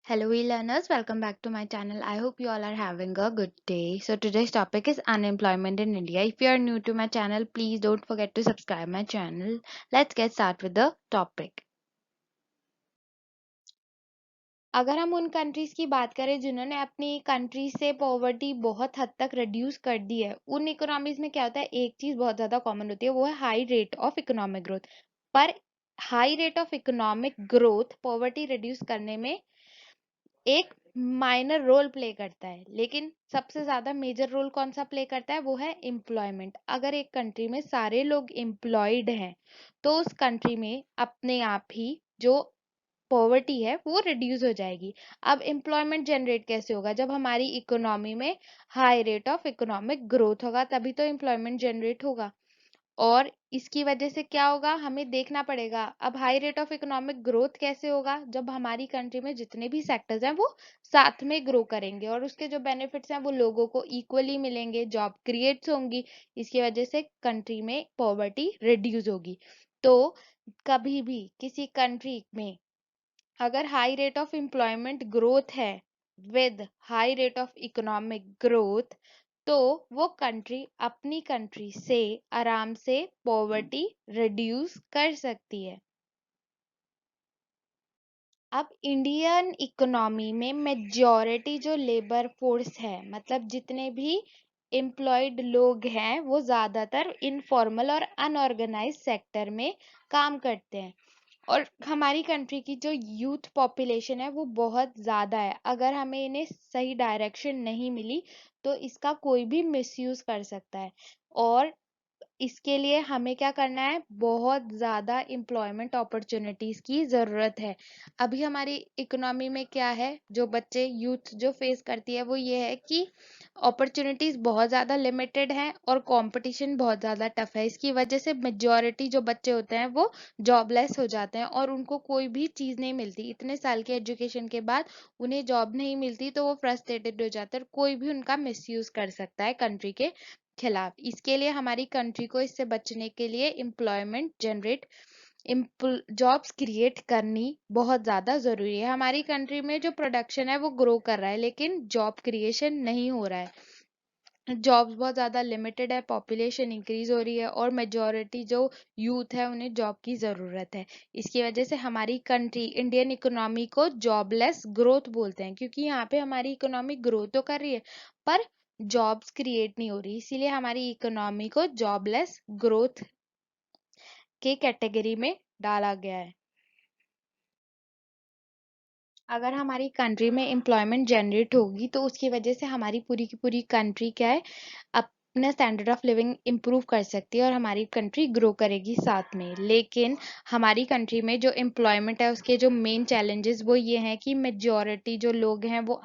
Hello, e-learners. Welcome back to my channel. I hope you all are having a good day. So today's topic is unemployment in India. If you are new to my channel, please don't forget to subscribe my channel. Let's get started with the topic. अगर हम उन countries की बात करें जिन्होंने अपनी country से poverty बहुत हद तक रिड्यूस कर दी है, उन इकोनॉमीज में क्या होता है, एक चीज बहुत ज्यादा कॉमन होती है, वो है high rate of economic growth. पर high rate of economic growth poverty reduce करने में एक माइनर रोल प्ले करता है, लेकिन सबसे ज्यादा मेजर रोल कौन सा प्ले करता है, वो है एम्प्लॉयमेंट। अगर एक कंट्री में सारे लोग एम्प्लॉयड हैं तो उस कंट्री में अपने आप ही जो पॉवर्टी है वो रिड्यूस हो जाएगी। अब एम्प्लॉयमेंट जनरेट कैसे होगा? जब हमारी इकोनॉमी में high rate of economic growth होगा तभी तो एम्प्लॉयमेंट जनरेट होगा। और इसकी वजह से क्या होगा, हमें देखना पड़ेगा। अब high rate of economic growth कैसे होगा? जब हमारी कंट्री में जितने भी सेक्टर्स हैं वो साथ में ग्रो करेंगे और उसके जो बेनिफिट्स हैं वो लोगों को इक्वली मिलेंगे, जॉब क्रिएट्स होंगी। इसकी वजह से कंट्री में पॉवर्टी रिड्यूस होगी। तो कभी भी किसी कंट्री में अगर high rate of employment growth है with high rate of economic growth, तो वो कंट्री अपनी कंट्री से आराम से पॉवर्टी रिड्यूस कर सकती है। अब इंडियन इकोनॉमी में मेजॉरिटी जो लेबर फोर्स है, मतलब जितने भी एम्प्लॉयड लोग हैं, वो ज्यादातर इनफॉर्मल और अनऑर्गेनाइज सेक्टर में काम करते हैं। और हमारी कंट्री की जो यूथ पॉपुलेशन है वो बहुत ज़्यादा है। अगर हमें इन्हें सही डायरेक्शन नहीं मिली तो इसका कोई भी मिसयूज कर सकता है। और इसके लिए हमें क्या करना है, बहुत ज़्यादा एम्प्लॉयमेंट अपॉर्चुनिटीज़ की ज़रूरत है। अभी हमारी इकोनॉमी में क्या है, जो बच्चे यूथ जो फेस करती है वो ये है कि अपॉर्चुनिटीज़ बहुत ज़्यादा लिमिटेड हैं और कंपटीशन बहुत ज़्यादा टफ है। इसकी वजह से मेजॉरिटी जो बच्चे होते हैं वो जॉबलेस हो जाते हैं और उनको कोई भी चीज़ नहीं मिलती। इतने साल के एजुकेशन के बाद उन्हें जॉब नहीं मिलती तो वो फ्रस्ट्रेटेड हो जाते हैं और कोई भी उनका मिसयूज कर सकता है कंट्री के खिलाफ। इसके लिए हमारी कंट्री को इससे बचने के लिए एम्प्लॉयमेंट जनरेट जॉब्स क्रिएट करनी बहुत ज़्यादा ज़रूरी है। हमारी कंट्री में जो प्रोडक्शन है वो ग्रो कर रहा है लेकिन जॉब क्रिएशन नहीं हो रहा है। जॉब्स बहुत ज़्यादा लिमिटेड है, पॉपुलेशन इंक्रीज हो रही है और मेजॉरिटी जो यूथ है उन्हें जॉब की ज़रूरत है। इसकी वजह से हमारी कंट्री इंडियन इकोनॉमी को जॉबलेस ग्रोथ बोलते हैं, क्योंकि यहाँ पे हमारी इकोनॉमी ग्रो तो कर रही है पर जॉब्स क्रिएट नहीं हो रही। इसीलिए हमारी इकोनॉमी को जॉबलेस ग्रोथ के कैटेगरी में डाला गया है। अगर हमारी कंट्री में एम्प्लॉयमेंट जनरेट होगी तो उसकी वजह से हमारी पूरी की पूरी कंट्री क्या है, अपना स्टैंडर्ड ऑफ लिविंग इम्प्रूव कर सकती है और हमारी कंट्री ग्रो करेगी साथ में। लेकिन हमारी कंट्री में जो एम्प्लॉयमेंट है उसके जो मेन चैलेंजेस वो ये हैं कि मेजॉरिटी जो लोग हैं वो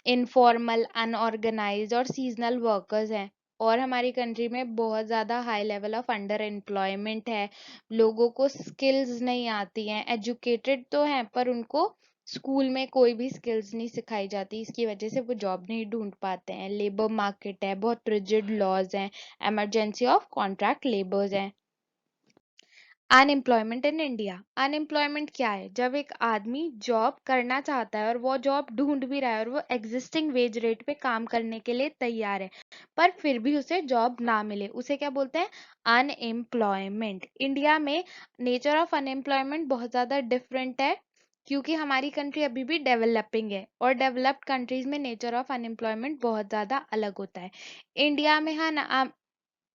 इनफॉर्मल, अनऑर्गेनाइज्ड और सीजनल वर्कर्स हैं। और हमारी कंट्री में बहुत ज़्यादा high level of under employment है। लोगों को स्किल्स नहीं आती हैं, एजुकेटेड तो हैं पर उनको स्कूल में कोई भी स्किल्स नहीं सिखाई जाती। इसकी वजह से वो जॉब नहीं ढूंढ पाते हैं। लेबर मार्केट है, बहुत रिजिड लॉज हैं, इमरजेंसी ऑफ कॉन्ट्रैक्ट लेबर्स हैं। Unemployment in India. अनएम्प्लॉयमेंट क्या है? जब एक आदमी जॉब करना चाहता है और वो जॉब ढूंढ भी रहा है और वो एग्जिस्टिंग वेज रेट पे काम करने के लिए तैयार है पर फिर भी उसे जॉब ना मिले, उसे क्या बोलते हैं? अनएम्प्लॉयमेंट। इंडिया में नेचर ऑफ अनएम्प्लॉयमेंट बहुत ज़्यादा डिफरेंट है, क्योंकि हमारी कंट्री अभी भी डेवलपिंग है और डेवलप्ड कंट्रीज में नेचर ऑफ अनएम्प्लॉयमेंट बहुत ज़्यादा अलग होता है। इंडिया में है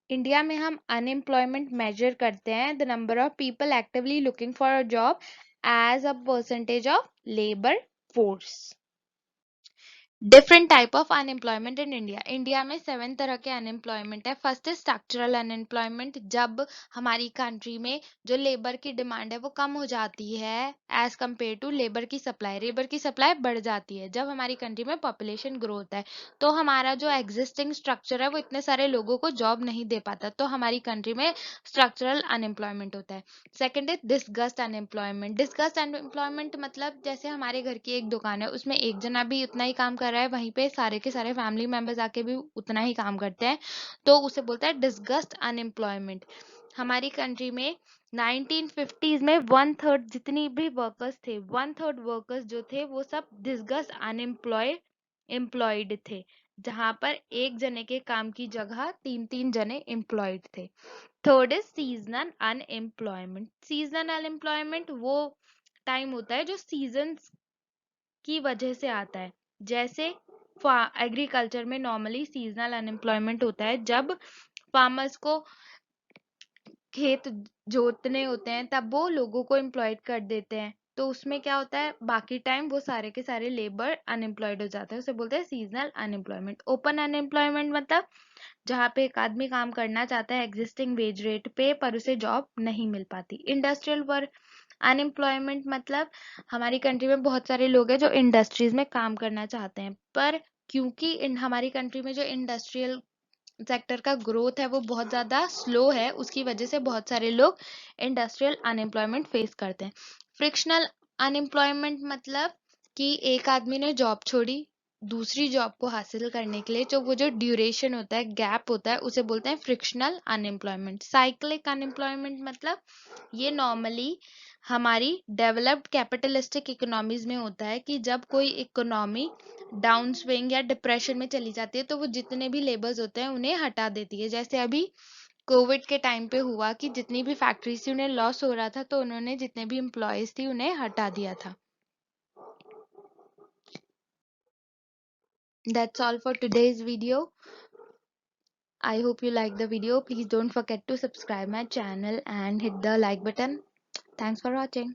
इंडिया में हम अनएम्प्लॉयमेंट मेजर करते हैं the number of people actively looking for a job as a percentage of labour force. Different type of unemployment in India. India में 7 तरह के अनएम्प्लॉयमेंट है। फर्स्ट है स्ट्रक्चरल अनएम्प्लॉयमेंट, जब हमारी कंट्री में जो लेबर की डिमांड है वो कम हो जाती है एज कम्पेयर टू लेबर की सप्लाई। लेबर की सप्लाई बढ़ जाती है जब हमारी कंट्री में पॉपुलेशन ग्रो होता है, तो हमारा जो एग्जिस्टिंग स्ट्रक्चर है वो इतने सारे लोगों को जॉब नहीं दे पाता, तो हमारी कंट्री में स्ट्रक्चरल अनएम्प्लॉयमेंट होता है। सेकेंड है डिस्गस्ट अनएम्प्लॉयमेंट। डिस्गस्ट अनएम्प्लॉयमेंट मतलब जैसे हमारे घर की एक दुकान है, उसमें एक जना भी उतना ही काम कर रहा है, वहीं पे सारे के सारे फैमिली मेंबर्स आके भी उतना ही काम करते हैं, तो उसे बोलता है डिस्गस्ट अनएम्प्लॉयमेंट। हमारी कंट्री में 1950s में 1/3 जितनी भी वर्कर्स थे, 1/3 वर्कर्स जो थे वो सब डिस्गस एम्प्लॉयड थे, जहां पर एक जने के काम की जगह 3-3 जने एम्प्लॉयड थे। Third is seasonal unemployment. Seasonal unemployment वो टाइम होता है जो सीजन्स की वजह से आता है। जैसे एग्रीकल्चर में नॉर्मली सीजनल अनएम्प्लॉयमेंट होता है जब फार्मर्स को खेत जोतने होते हैं, तब वो लोगों को एम्प्लॉयड कर देते हैं, तो उसमें क्या होता है, बाकी टाइम वो सारे के सारे लेबर अनएम्प्लॉयड हो जाते हैं, उसे बोलते हैं सीजनल अनएम्प्लॉयमेंट। ओपन अनएम्प्लॉयमेंट मतलब जहाँ पे एक आदमी काम करना चाहता है एग्जिस्टिंग वेज रेट पे, पर उसे जॉब नहीं मिल पाती। इंडस्ट्रियल वर्क अनएम्प्लॉयमेंट मतलब हमारी कंट्री में बहुत सारे लोग हैं जो इंडस्ट्रीज में काम करना चाहते हैं, पर क्योंकि हमारी कंट्री में जो इंडस्ट्रियल सेक्टर का ग्रोथ है वो बहुत ज़्यादा स्लो है, उसकी वजह से बहुत सारे लोग इंडस्ट्रियल अनएम्प्लॉयमेंट फेस करते हैं। फ्रिक्शनल अनएम्प्लॉयमेंट मतलब कि एक आदमी ने जॉब छोड़ी दूसरी जॉब को हासिल करने के लिए, तो वो जो ड्यूरेशन होता है, गैप होता है, उसे बोलते हैं फ्रिक्शनल अनएम्प्लॉयमेंट। साइक्लिक अनएम्प्लॉयमेंट मतलब ये नॉर्मली हमारी डेवलप्ड कैपिटलिस्टिक इकोनॉमीज में होता है कि जब कोई इकोनॉमी डाउन स्विंग या डिप्रेशन में चली जाती है तो वो जितने भी लेबर्स होते हैं उन्हें हटा देती है। जैसे अभी कोविड के टाइम पे हुआ कि जितनी भी फैक्ट्रीज थी उन्हें लॉस हो रहा था, तो उन्होंने जितने भी एम्प्लॉयज थी उन्हें हटा दिया था। That's all for today's video. I hope you like the video. Please don't forget to subscribe my channel and hit the like button. Thanks for watching.